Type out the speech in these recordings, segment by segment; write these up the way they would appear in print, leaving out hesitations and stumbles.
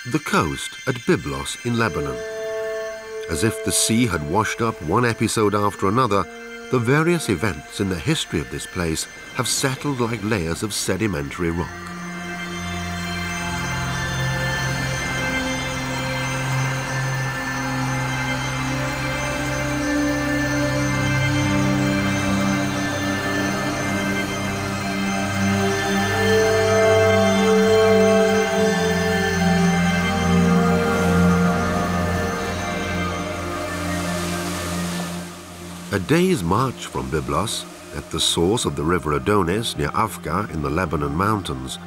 The coast at Byblos in Lebanon. As if the sea had washed up one episode after another, the various events in the history of this place have settled like layers of sedimentary rock. A day's march from Byblos, at the source of the river Adonis near Afka in the Lebanon Mountains,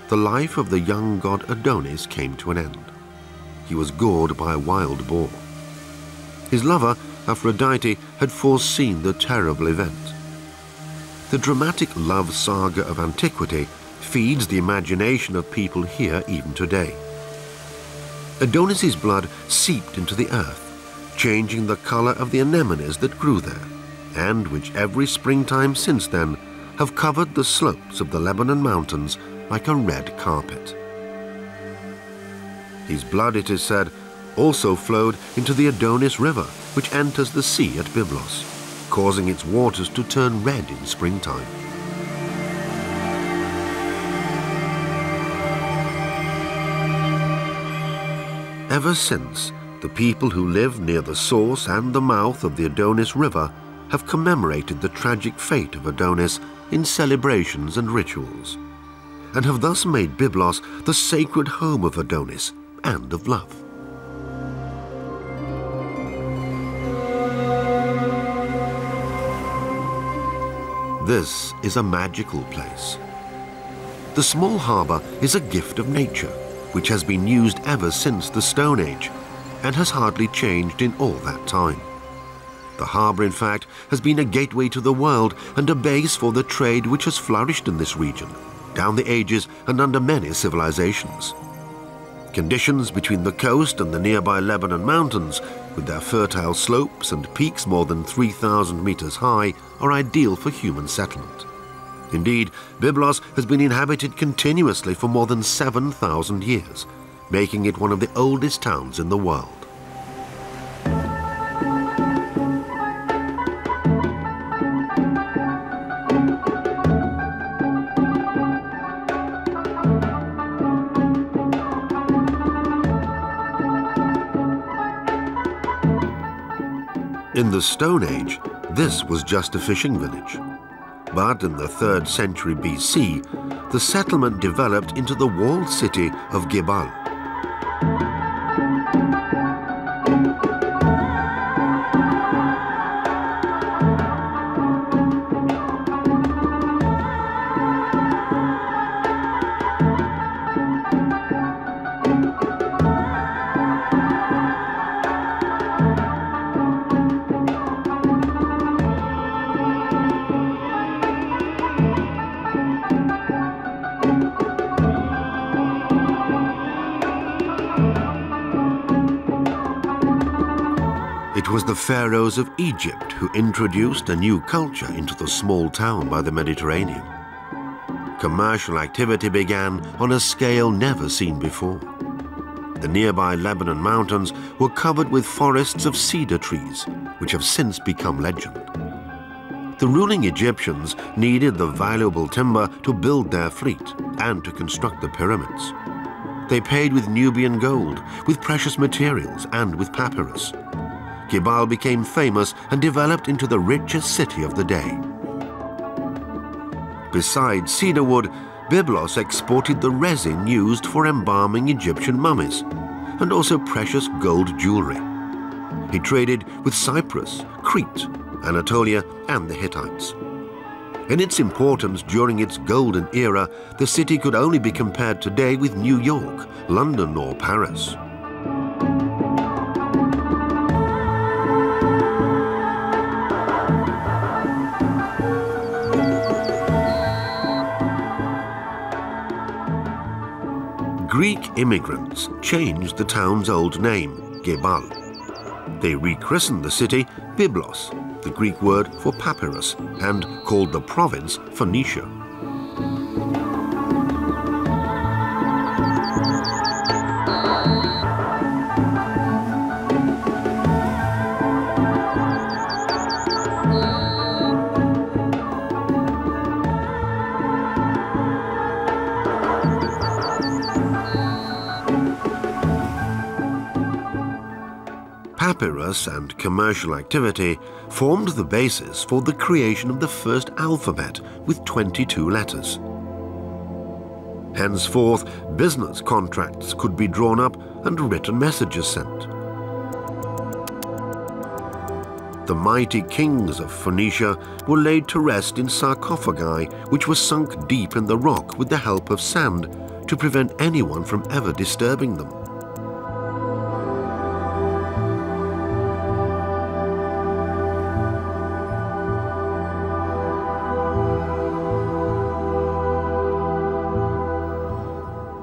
the life of the young god Adonis came to an end. He was gored by a wild boar. His lover, Aphrodite, had foreseen the terrible event. The dramatic love saga of antiquity feeds the imagination of people here even today. Adonis's blood seeped into the earth, changing the color of the anemones that grew there, and which every springtime since then have covered the slopes of the Lebanon Mountains like a red carpet. His blood, it is said, also flowed into the Adonis River, which enters the sea at Byblos, causing its waters to turn red in springtime. Ever since, the people who live near the source and the mouth of the Adonis River have commemorated the tragic fate of Adonis in celebrations and rituals, and have thus made Byblos the sacred home of Adonis and of love. This is a magical place. The small harbor is a gift of nature, which has been used ever since the Stone Age, and has hardly changed in all that time. The harbour, in fact, has been a gateway to the world and a base for the trade which has flourished in this region, down the ages and under many civilizations. Conditions between the coast and the nearby Lebanon Mountains, with their fertile slopes and peaks more than 3,000 meters high, are ideal for human settlement. Indeed, Byblos has been inhabited continuously for more than 7,000 years, making it one of the oldest towns in the world. In the Stone Age, this was just a fishing village. But in the 3rd century BC, the settlement developed into the walled city of Gebál. It was the pharaohs of Egypt who introduced a new culture into the small town by the Mediterranean. Commercial activity began on a scale never seen before. The nearby Lebanon Mountains were covered with forests of cedar trees, which have since become legend. The ruling Egyptians needed the valuable timber to build their fleet and to construct the pyramids. They paid with Nubian gold, with precious materials, and with papyrus. Gebál became famous and developed into the richest city of the day. Besides cedar wood, Byblos exported the resin used for embalming Egyptian mummies, and also precious gold jewelry. He traded with Cyprus, Crete, Anatolia, and the Hittites. In its importance during its golden era, the city could only be compared today with New York, London, or Paris. Greek immigrants changed the town's old name, Gebál. They rechristened the city Byblos, the Greek word for papyrus, and called the province Phoenicia. Papyrus and commercial activity formed the basis for the creation of the first alphabet with 22 letters. Henceforth, business contracts could be drawn up and written messages sent. The mighty kings of Phoenicia were laid to rest in sarcophagi which were sunk deep in the rock with the help of sand to prevent anyone from ever disturbing them.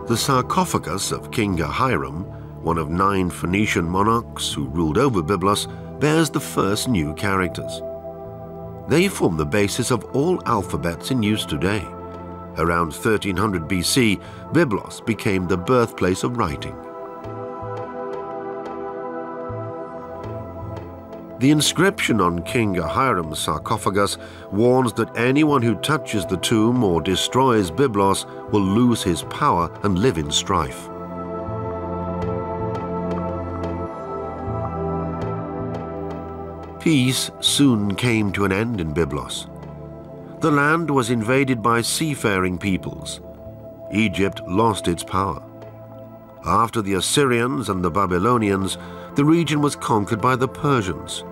The sarcophagus of King Hiram, one of 9 Phoenician monarchs who ruled over Byblos, bears the first new characters. They form the basis of all alphabets in use today. Around 1300 BC, Byblos became the birthplace of writing. The inscription on King Hiram's sarcophagus warns that anyone who touches the tomb or destroys Byblos will lose his power and live in strife. Peace soon came to an end in Byblos. The land was invaded by seafaring peoples. Egypt lost its power. After the Assyrians and the Babylonians, the region was conquered by the Persians.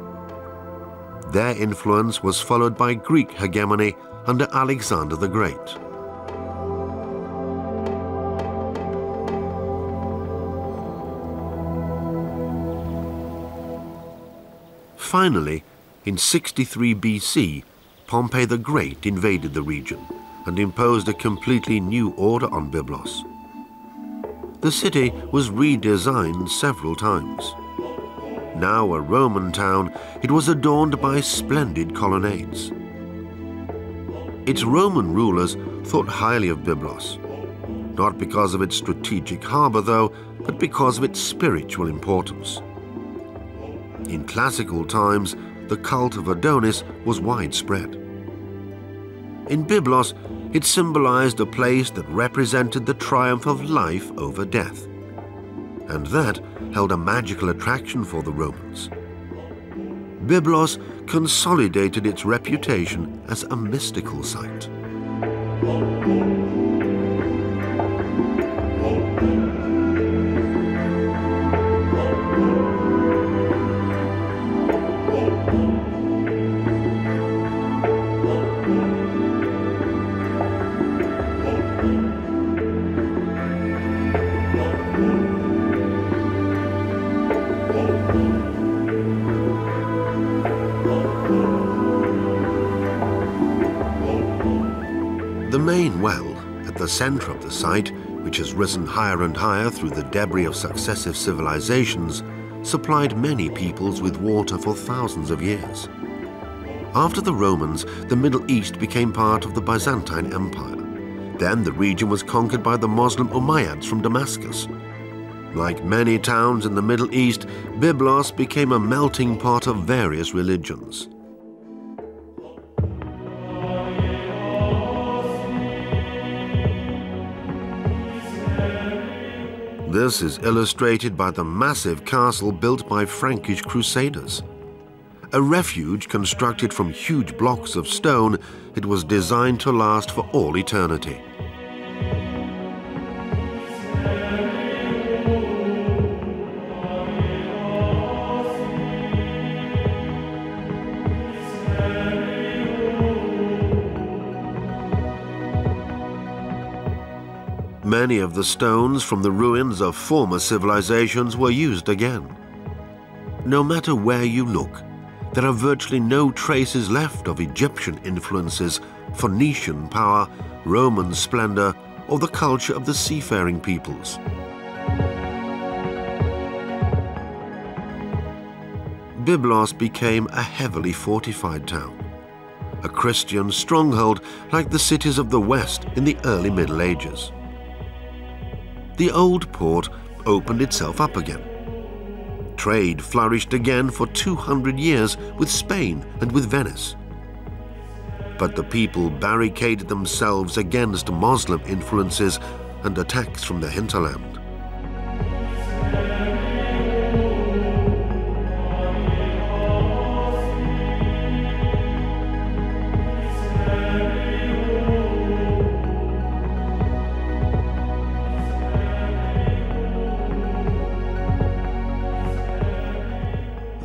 Their influence was followed by Greek hegemony under Alexander the Great. Finally, in 63 BC, Pompey the Great invaded the region and imposed a completely new order on Byblos. The city was redesigned several times. Now a Roman town, it was adorned by splendid colonnades. Its Roman rulers thought highly of Byblos, not because of its strategic harbor though, but because of its spiritual importance. In classical times, the cult of Adonis was widespread. In Byblos, it symbolized a place that represented the triumph of life over death, and that held a magical attraction for the Romans. Byblos consolidated its reputation as a mystical site. The main well at the center of the site, which has risen higher and higher through the debris of successive civilizations, supplied many peoples with water for thousands of years. After the Romans, the Middle East became part of the Byzantine Empire. Then the region was conquered by the Muslim Umayyads from Damascus. Like many towns in the Middle East, Byblos became a melting pot of various religions. This is illustrated by the massive castle built by Frankish crusaders. A refuge constructed from huge blocks of stone, it was designed to last for all eternity. Many of the stones from the ruins of former civilizations were used again. No matter where you look, there are virtually no traces left of Egyptian influences, Phoenician power, Roman splendor, or the culture of the seafaring peoples. Byblos became a heavily fortified town, a Christian stronghold like the cities of the West in the early Middle Ages. The old port opened itself up again. Trade flourished again for 200 years with Spain and with Venice. But the people barricaded themselves against Muslim influences and attacks from the hinterland.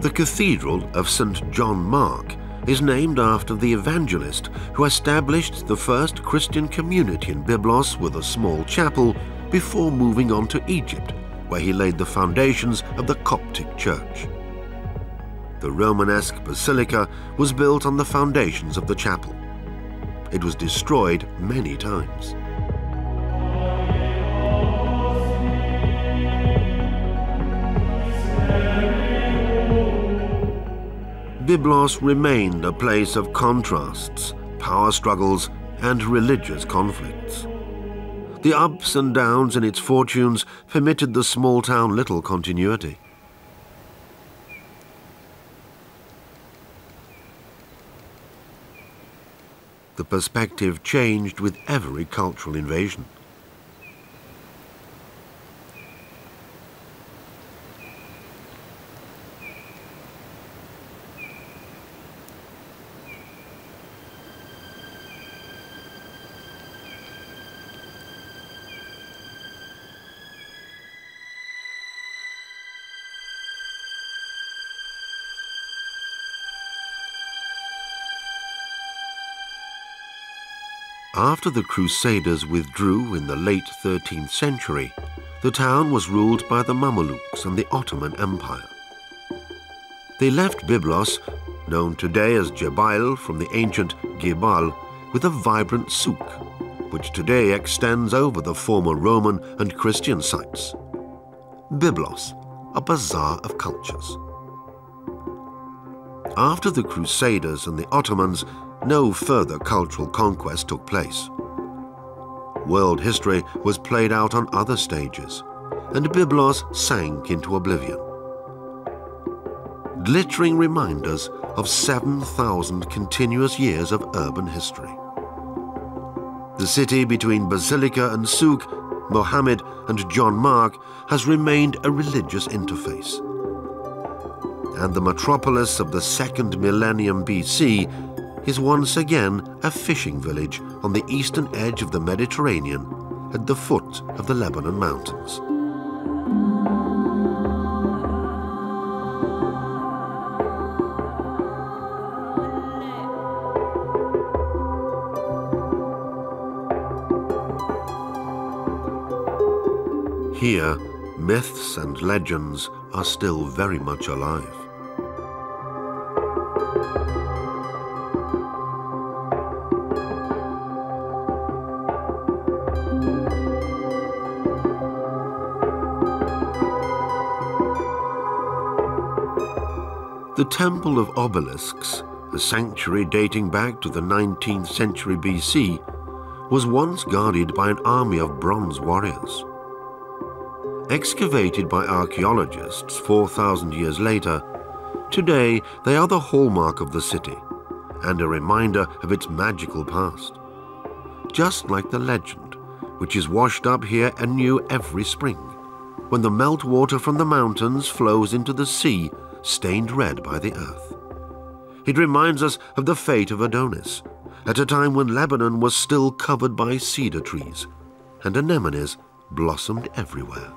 The Cathedral of St. John Mark is named after the evangelist who established the first Christian community in Byblos with a small chapel before moving on to Egypt, where he laid the foundations of the Coptic Church. The Romanesque basilica was built on the foundations of the chapel. It was destroyed many times. Byblos remained a place of contrasts, power struggles, and religious conflicts. The ups and downs in its fortunes permitted the small town little continuity. The perspective changed with every cultural invasion. After the Crusaders withdrew in the late 13th century, the town was ruled by the Mamelukes and the Ottoman Empire. They left Byblos, known today as Gebál from the ancient Gebál, with a vibrant souk, which today extends over the former Roman and Christian sites. Byblos, a bazaar of cultures. After the Crusaders and the Ottomans, no further cultural conquest took place. World history was played out on other stages, and Byblos sank into oblivion. Glittering reminders of 7,000 continuous years of urban history. The city between Basilica and Souk, Mohammed and John Mark has remained a religious interface. And the metropolis of the second millennium BC is once again a fishing village on the eastern edge of the Mediterranean at the foot of the Lebanon Mountains. Here, myths and legends are still very much alive. The Temple of Obelisks, a sanctuary dating back to the 19th century BC, was once guarded by an army of bronze warriors. Excavated by archaeologists 4,000 years later, today they are the hallmark of the city and a reminder of its magical past. Just like the legend, which is washed up here anew every spring, when the meltwater from the mountains flows into the sea, stained red by the earth. It reminds us of the fate of Adonis, at a time when Lebanon was still covered by cedar trees, and anemones blossomed everywhere.